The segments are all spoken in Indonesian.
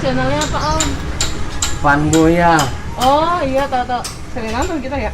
channelnya apa Om? Fanboya. Oh iya, tahu. Sering nonton kita ya.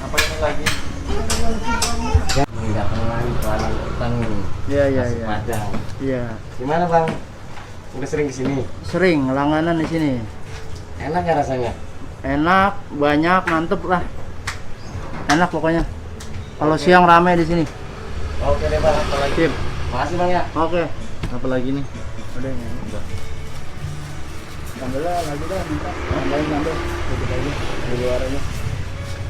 Apa ini lagi? Enggak pernah jualan utang. Iya. Padang. Iya. Gimana Bang? Udah sering kesini? Sering langganan di sini. Enak ya rasanya? Enak, banyak, mantep lah. Enak pokoknya. Kalau siang ramai di sini. Oke deh Bang, apa lagi? Sip. Makasih Bang ya. Oke. Apa lagi nih? Udah ya. Udah. Tambah lagi dah, minta. Tambahin nambah. Sedikit lagi di luar aja.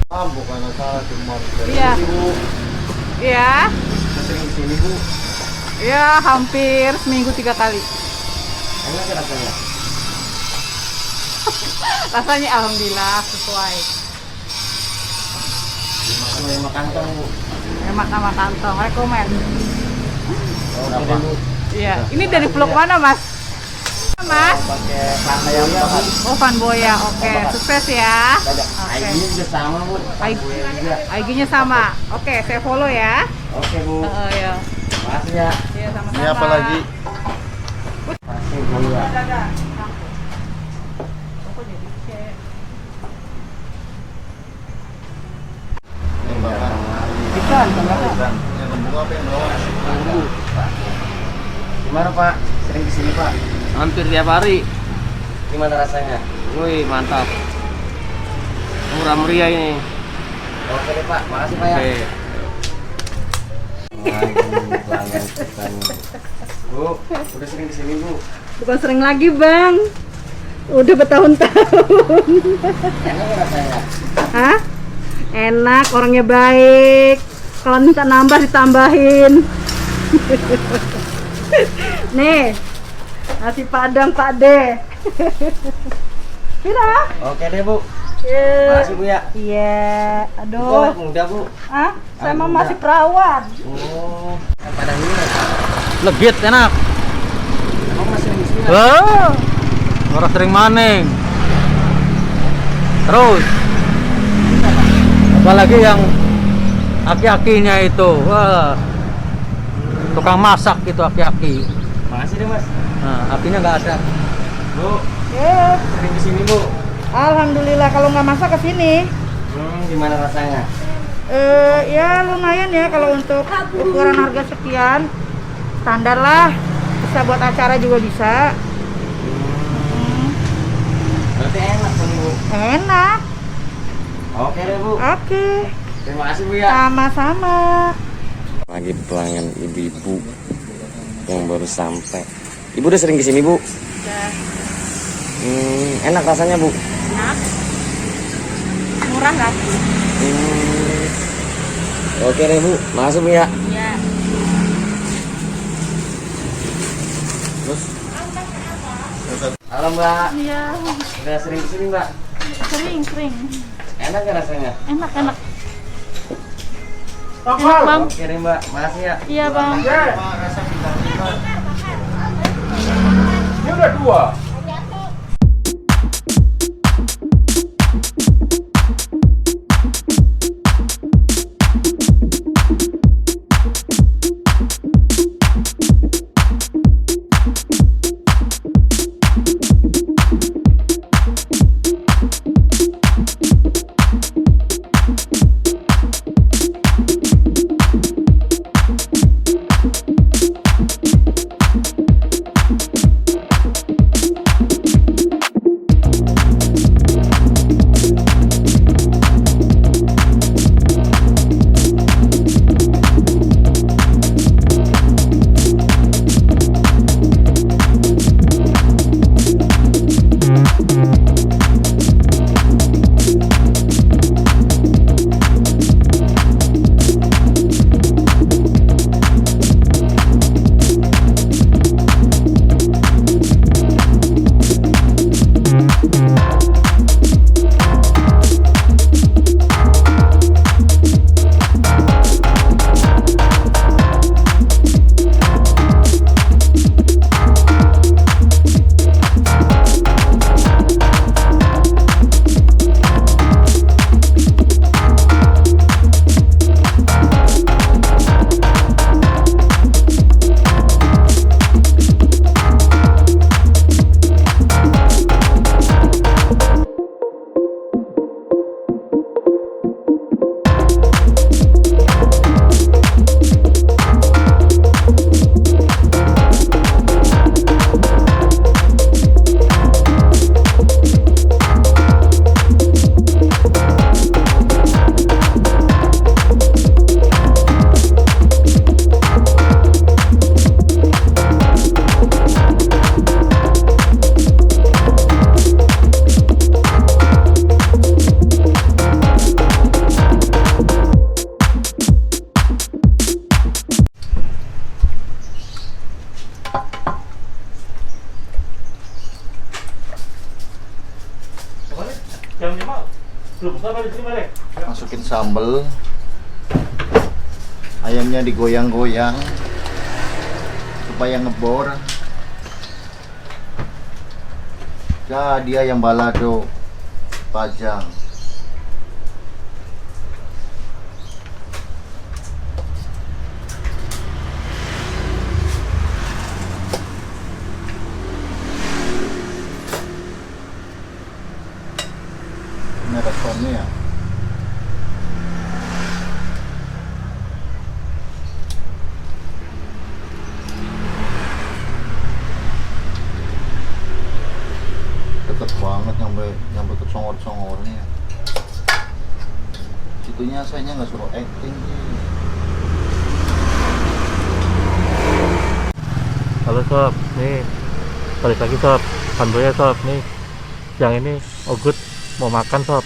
Bukan salah cuma Iya. Bu. Iya. Udah sering kesini Bu. Iya, hampir seminggu 3 kali. Enak ya rasanya? Rasanya alhamdulillah sesuai. 5 kantong Bu. Hemat sama kantong, rekomen. Oke deh Bu. Iya, ini dari vlog mana Mas? Mas? Pakai plasma yang bakar. Oh, Fanboya, oke. Sukses ya. Oke. IG-nya juga sama Bu. Fanboya juga. IG-nya sama. Oke, saya follow ya. Oke Bu. Ya. Makasih ya. Iya, sama-sama. Ini apa lagi? Makasih Bu ya. Ikan, yang bunga apa yang bawah? Gimana Pak? Sering kesini Pak? Hampir tiap hari. Gimana rasanya? Wih, mantap. Murah meriah ini. Oke deh Pak, makasih Pak ya. Oke. Pelanggan kita nih. Bu, udah sering kesini Bu. Bukan sering lagi, Bang. Udah bertahun-tahun. Enak nggak rasanya? Hah? Enak, orangnya baik. Kalau minta nambah ditambahin. Nih, nasi padang Pak De. Pira? Oke deh Bu. Iya. Makasih Bu ya. Iya. Bu, Aduh. anak muda Bu. Hah? Saya Anak mah muda. masih perawat. Oh, Padang ini ya? Legit enak. Emang masih sering kesini? Oh, orang sering maning. Terus, apalagi yang aki-akinya itu, wah, tukang masak itu aki-aki. Makasih deh Mas. Nah, apinya nggak ada. Bu, Eh, sering kesini Bu. alhamdulillah kalau nggak masak ke sini. Gimana rasanya? Ya lumayan ya kalau untuk ukuran harga sekian standar lah, bisa buat acara juga bisa. Berarti enak kan Bu? Enak. Oke deh Bu. Oke, Terima kasih Bu ya. sama-sama. Lagi pelanggan ibu-ibu yang baru sampai. Ibu udah sering kesini Bu? Enak rasanya Bu? Enak, murah lagi. Oke deh Bu, makasih Bu ya. Ya. Terus? Halo Mbak, Iya, udah sering kesini Mbak? sering. Enak ya rasanya? Enak. Enak Bang. Oke deh Mbak, makasih ya. Iya Bang. Rasa bintang 5. Ini udah 2. jam 5 belum buka apa di sini Pak? Masukin sambal. Ayamnya digoyang-goyang supaya ngebor. Jadi ayam balado pajang. Ini ada sonnya ya. Deket banget nyampe ke songor-songornya. Itunya saya nggak suruh acting sih. Halo sob, nih balik lagi sob, pandoya sob nih. Yang ini Ogut mau makan sob,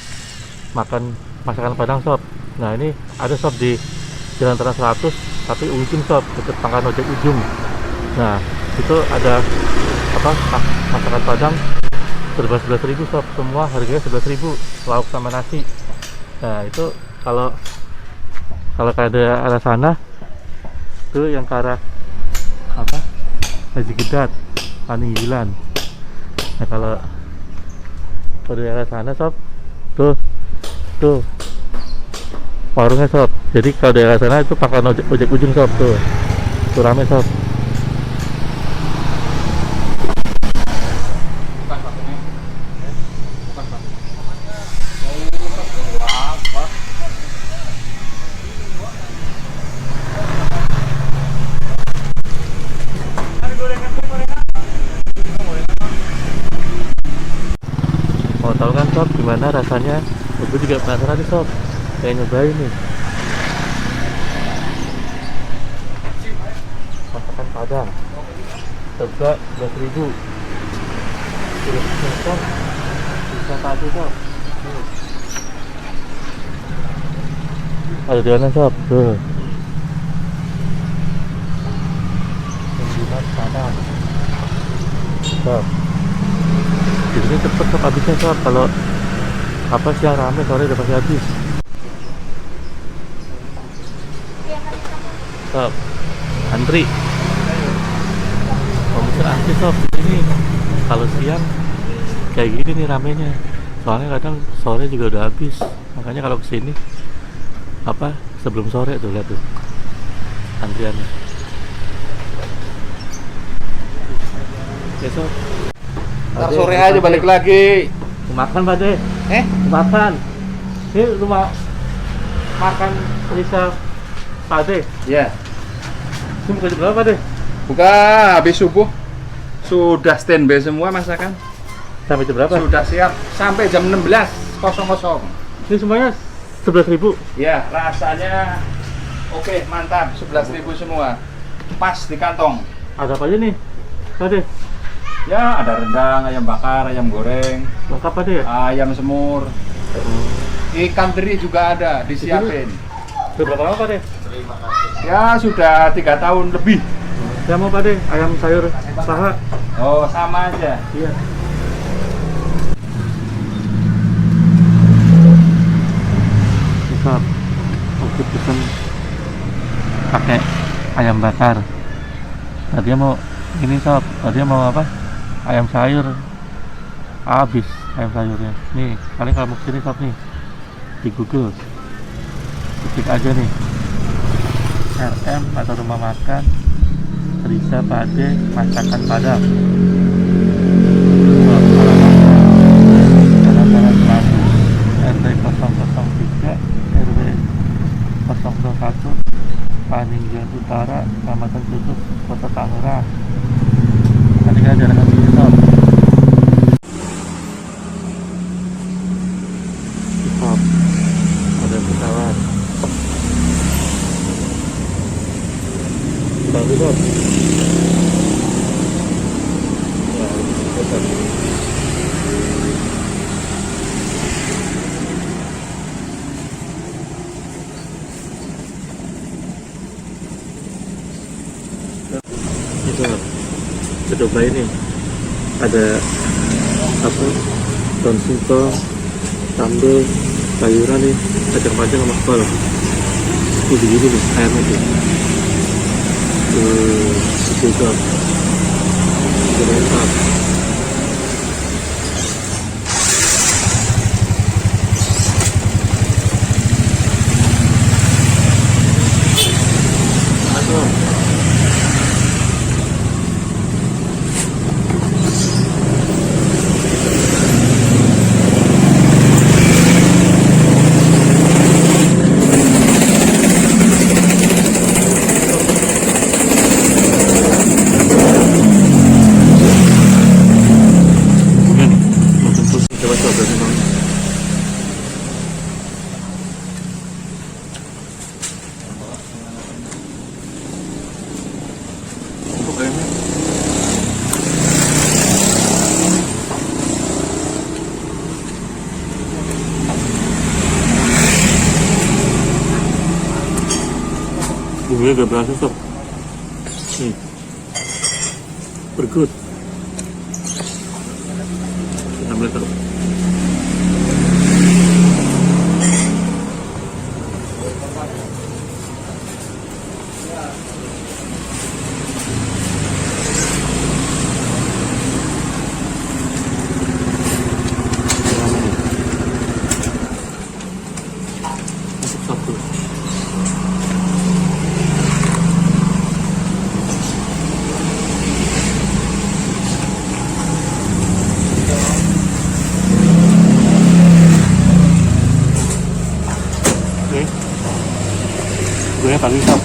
makan masakan Padang sob. Nah ini ada sob di Jalan Trans 100 tapi ujung sob, deket pangkalan ojek ujung. Nah itu ada apa masakan Padang serba 11.000 sob, semua harganya 11.000, lauk sama nasi. Nah itu kalau ke arah sana tuh yang ke arah apa Haji Gedat Paninggilan. Nah kalau ke arah sana sob tuh warungnya sob. Jadi kalau daerah sana itu pangkalan ojek ujung sob, tuh rame sob. Mau tahu kan sob gimana rasanya? Gue juga penasaran nih sob, pengen nyobain nih masakan Padang harga 11.000. Bisa tadi sob. Ada di mana sob? Tuh Penjimat Padang sob. Di sini cepet sob habisnya sob. Kalau apa siang rame, sore udah pasti habis sob. Antri komputer antri sob ini. Kalau siang kayak gini nih ramenya, soalnya kadang sore juga udah habis. Makanya kalau kesini apa sebelum sore tuh, lihat tuh antriannya. Oke sob, Ntar sore aja balik lagi. makan Pak De. Makan. Ini rumah makan Risa Pak De. Ya. Ini buka jam berapa Pak De? Buka habis subuh. Sudah standby semua masakan. Sampai jam berapa? Sudah siap sampai jam 16.00. Ini semuanya 11.000. Ya, rasanya oke, mantap. 11.000 semua. Pas di kantong. Ada apa aja nih Pak De? Ya, ada rendang, ayam bakar, ayam goreng, Lengkap Pak De ya? ayam semur. Ikan teri juga ada, disiapin. Sudah berapa lama Pak De? Ya, sudah 3 tahun lebih. Saya mau Pak De, ayam sayur paha. Oh, sama aja. Iya. Sob, aku pesen pakai ayam bakar. Tadi mau ini sob, tadi mau apa? Ayam sayur. Habis ayam sayurnya. Nih, kalian kalau mau kesini sob nih, di Google ketik aja nih RM atau rumah makan Risa Pak De masakan Padang. Jalan-jalan Selatan RT 003 RW 001 Paninggilan Utara, Kecamatan Cuduk, Kota Tangerang. Tadi kan jalan kaki sob. Sob, ada pesawat. Bagus sob. Ya, sob. Itu coba ini ada apa daun singkong sambal, sayuran nih, kacang-kacang sama kepal. Gini nih, ayamnya tuh. Itu sob. Mantap. Coba coba memang. Untuk ayamnya. Bumbunya gak berasa sob. Nih. Bergut. Ambil terus. Satu. Gue pagi sob,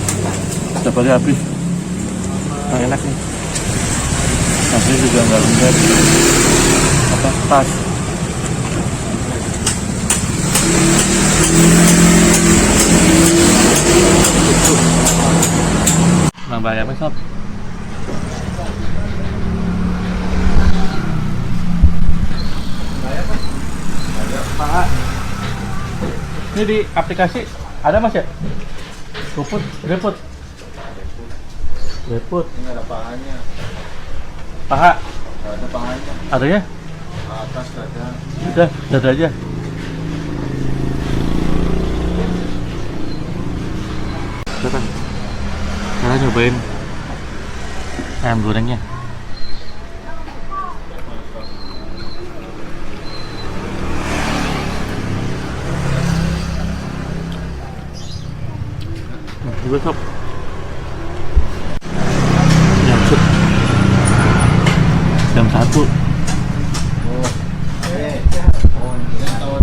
dapatnya habis. Nah, enak nih. Nasinya juga nggak lembek. Apa? Pas. Nambah ayamnya sob. Pak, ini di aplikasi ada mas ya? GoFood, GrabFood. GrabFood. Ini ada pahanya. Paha, Nggak ada pahanya. adanya? Atas ada. Udah, dada aja. Silakan. Sekarang nyobain ayam gorengnya. Juga sob. Nyamsut. Jam 1.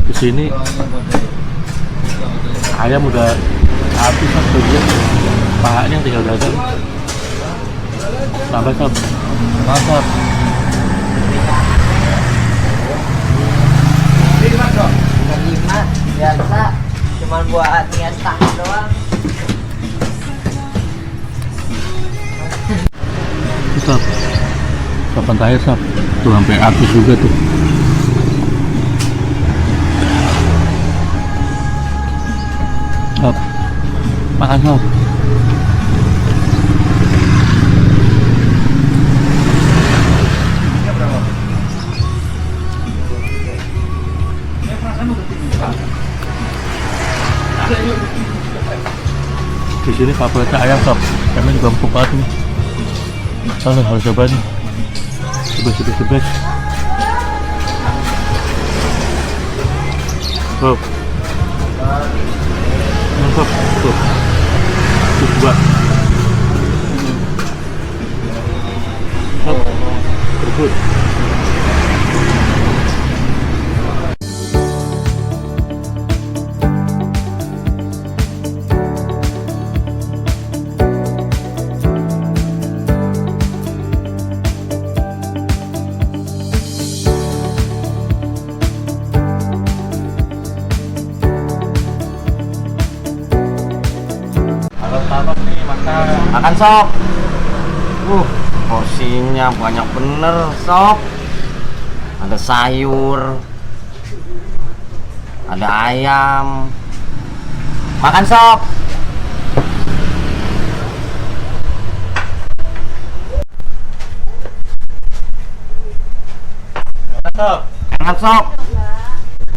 Di sini ayam udah habis sob bagian. Pahanya tinggal dada. Tambah sob. Mantap. Biasa cuma buat niat tahan doang. Sob, kapan terakhir sob? Tuh sampai habis juga tuh. Sob, makan sob. Di sini favoritnya ayam sob, ayamnya juga empuk banget nih. Soalnya harus coba nih. Sebes. Sob. Mantap. Tuh. Coba. Sob. Bergut. Makan sob. Porsinya banyak bener sob. Ada sayur, ada ayam. Makan sob. Sob. Enak sob.